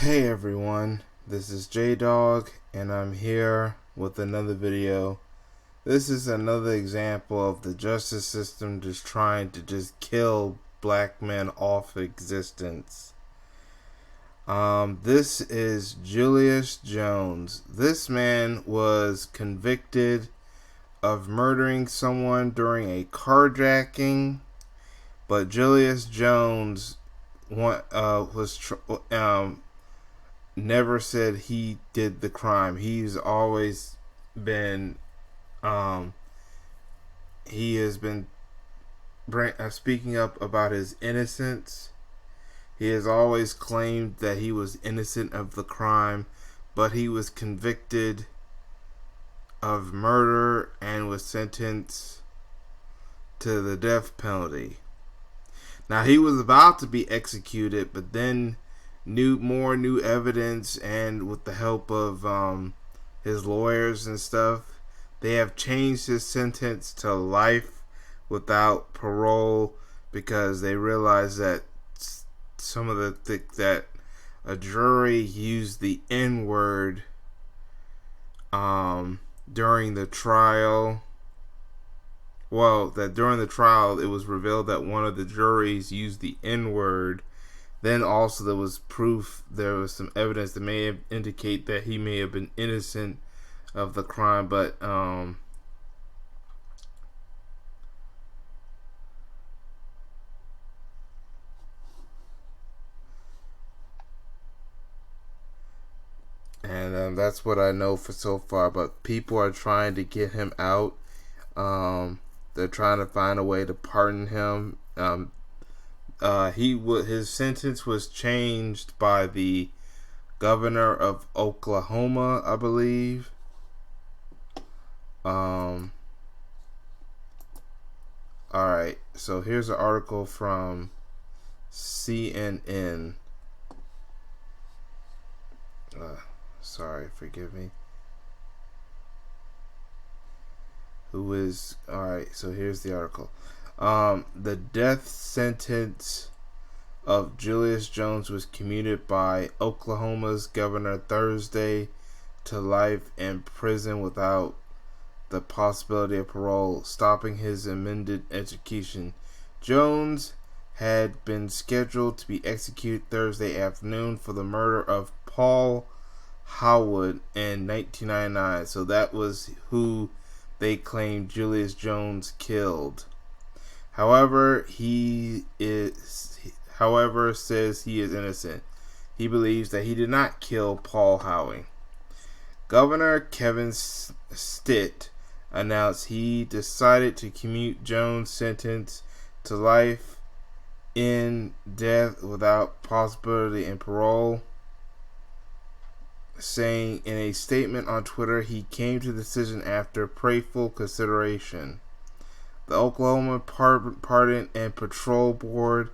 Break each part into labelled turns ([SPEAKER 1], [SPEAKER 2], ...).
[SPEAKER 1] Hey everyone, this is J-Dog and I'm here with another video. This is another example of the justice system just trying to just kill black men off existence. This is Julius Jones. This man was convicted of murdering someone during a carjacking, but Julius Jones never said he did the crime. He's always been, he has been speaking up about his innocence. He has always claimed that he was innocent of the crime, but he was convicted of murder and was sentenced to the death penalty. Now, he was about to be executed, but then more new evidence, and with the help of his lawyers and stuff, they have changed his sentence to life without parole, because they realized that some of that a jury used the N-word during the trial. Well, that during the trial it was revealed that one of the juries used the N-word. Then also there was some evidence that may indicate that he may have been innocent of the crime, but that's what I know for so far. But people are trying to get him out. They're trying to find a way to pardon him. His sentence was changed by the governor of Oklahoma, I believe. Alright, so here's an article from CNN. Sorry, forgive me. Alright, so here's the article. The death sentence of Julius Jones was commuted by Oklahoma's governor Thursday to life in prison without the possibility of parole, stopping his amended execution. Jones had been scheduled to be executed Thursday afternoon for the murder of Paul Howard in 1999. So that was who they claimed Julius Jones killed. However, says he is innocent. He believes that he did not kill Paul Howing. Governor Kevin Stitt announced he decided to commute Jones' sentence to life in death without possibility and parole, saying in a statement on Twitter he came to the decision after prayerful consideration. The Oklahoma Pardon and Patrol Board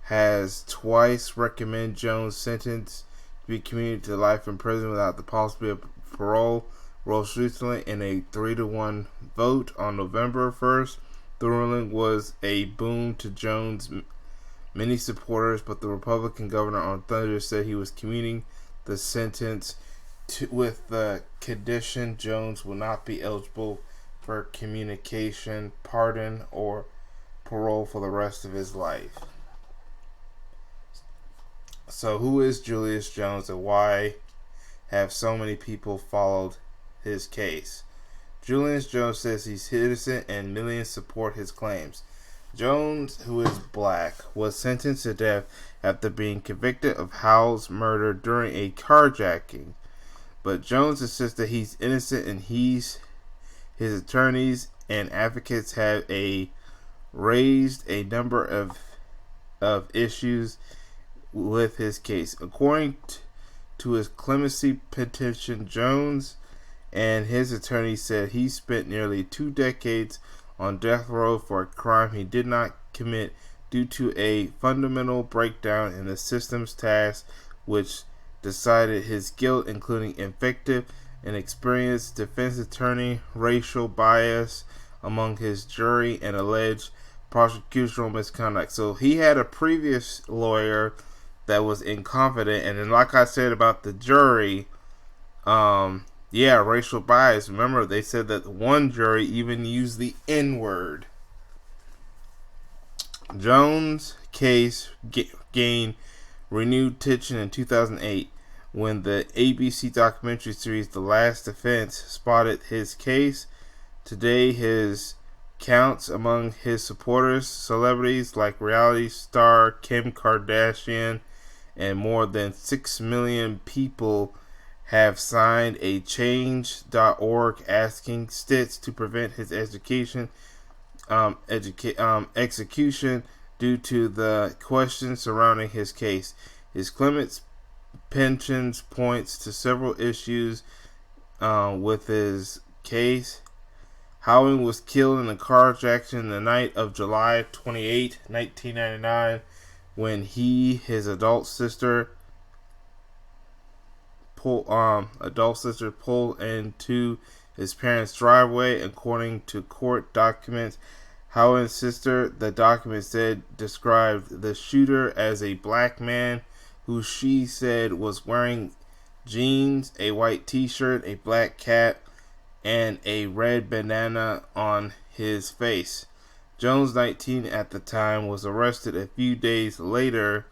[SPEAKER 1] has twice recommended Jones' sentence to be commuted to life in prison without the possibility of parole. Most recently, in a 3-1 vote on November 1st, the ruling was a boon to Jones' many supporters, but the Republican governor on Thursday said he was commuting the sentence with the condition Jones will not be eligible for communication, pardon, or parole for the rest of his life. So who is Julius Jones, and why have so many people followed his case? Julius Jones says he's innocent and millions support his claims. Jones, who is black, was sentenced to death after being convicted of Howell's murder during a carjacking. But Jones insists that he's innocent, and his attorneys and advocates have raised a number of issues with his case. According to his clemency petition, Jones and his attorney said he spent nearly 2 decades on death row for a crime he did not commit due to a fundamental breakdown in the system's task, which decided his guilt, including effective and experienced defense attorney, racial bias among his jury, and alleged prosecutorial misconduct. So he had a previous lawyer that was inconfident. And then, like I said about the jury, racial bias. Remember, they said that one jury even used the N-word. Jones' case gained renewed attention in 2008 when the ABC documentary series The Last Defense spotted his case. Today, his counts among his supporters, celebrities like reality star Kim Kardashian, and more than 6 million people have signed a change.org asking states to prevent his execution due to the questions surrounding his case. His Clements pensions points to several issues with his case. Howing was killed in a carjacking the night of July 28, 1999, when his adult sister pulled into his parents' driveway, according to court documents. Howard's sister, the document said, described the shooter as a black man who she said was wearing jeans, a white t-shirt, a black cap, and a red bandana on his face. Jones, 19 at the time, was arrested a few days later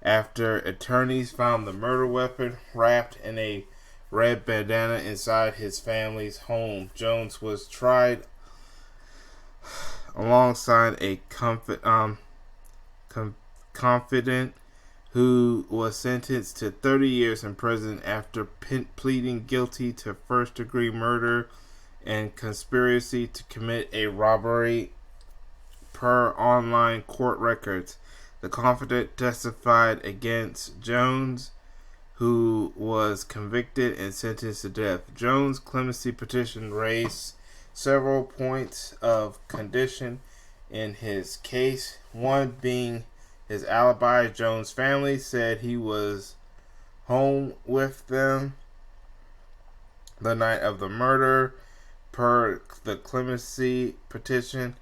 [SPEAKER 1] after attorneys found the murder weapon wrapped in a red bandana inside his family's home. Jones was tried alongside a confidant who was sentenced to 30 years in prison after pleading guilty to first-degree murder and conspiracy to commit a robbery, per online court records. The confidant testified against Jones, who was convicted and sentenced to death. Jones' clemency petition raised several points of contention in his case, one being his alibi. Jones' family said he was home with them the night of the murder. Per the clemency petition,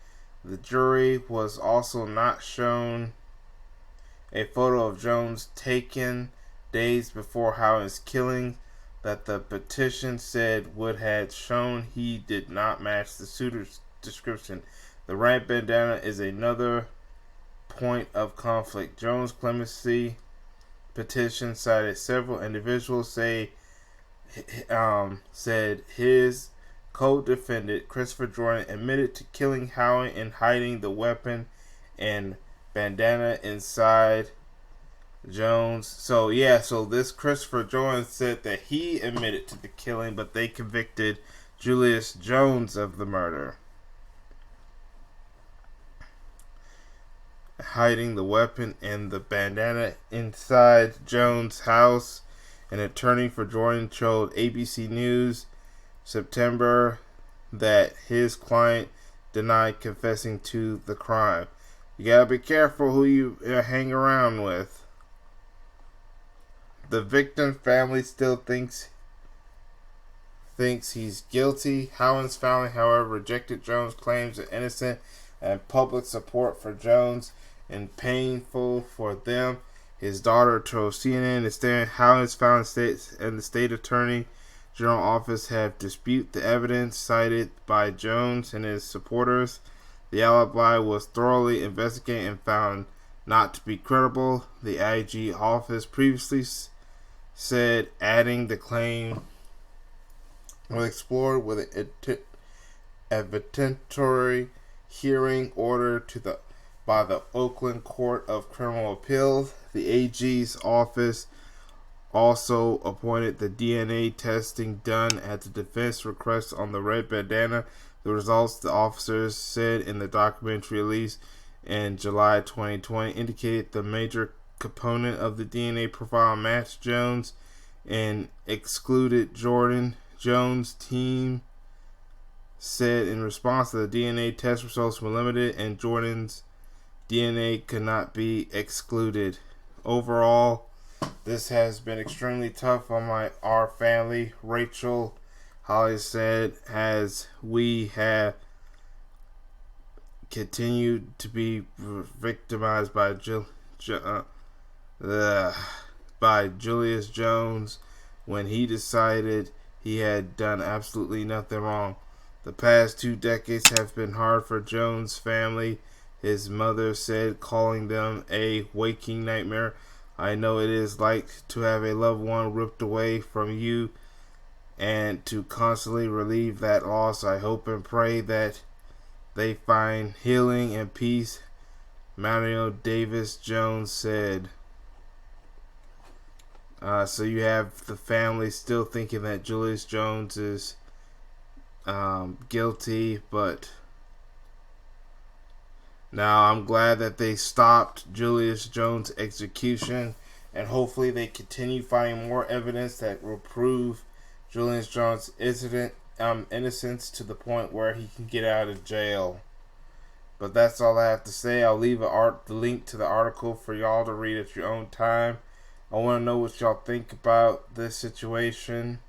[SPEAKER 1] the jury was also not shown a photo of Jones taken days before Howard's killing that the petition said would have shown he did not match the shooter's description. The red bandana is another point of conflict. Jones' clemency petition cited several individuals said his co-defendant Christopher Jordan admitted to killing Howard and hiding the weapon and bandana inside Jones. So this Christopher Jordan said that he admitted to the killing, but they convicted Julius Jones of the murder. Hiding the weapon and the bandana inside Jones' house. An attorney for Jordan told ABC News September that his client denied confessing to the crime. You gotta be careful who you hang around with. The victim family still thinks he's guilty. Howard's family, however, rejected Jones' claims of innocence and public support for Jones, and painful for them. His daughter told CNN that Howard's family states and the state attorney general office have disputed the evidence cited by Jones and his supporters. The alibi was thoroughly investigated and found not to be credible, the IG office previously said, adding the claim was explored with an evidentiary hearing order by the Oakland Court of Criminal Appeals. The AG's office also appointed the DNA testing done at the defense request on the red bandana. The results, the officers said in the documentary released in July 2020, indicated the major component of the DNA profile matched Jones and excluded Jordan. Jones' team said in response that the DNA test results were limited and Jordan's DNA could not be excluded. Overall, this has been extremely tough on our family. Rachel Holly said, as we have continued to be victimized by by Julius Jones when he decided he had done absolutely nothing wrong. The past 2 decades have been hard for Jones' family. His mother said, calling them a waking nightmare. I know it is like to have a loved one ripped away from you and to constantly relieve that loss. I hope and pray that they find healing and peace, Mario Davis Jones said. So you have the family still thinking that Julius Jones is guilty, but now I'm glad that they stopped Julius Jones' execution, and hopefully they continue finding more evidence that will prove Julius Jones' innocence to the point where he can get out of jail. But that's all I have to say. I'll leave the link to the article for y'all to read at your own time. I want to know what y'all think about this situation.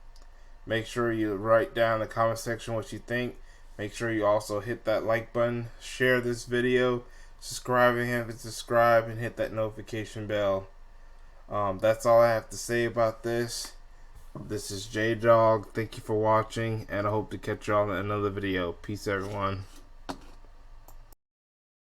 [SPEAKER 1] Make sure you write down in the comment section what you think. Make sure you also hit that like button, share this video, subscribe if you haven't subscribed, and hit that notification bell. That's all I have to say about this. This is J-Dog. Thank you for watching, and I hope to catch y'all in another video. Peace, everyone.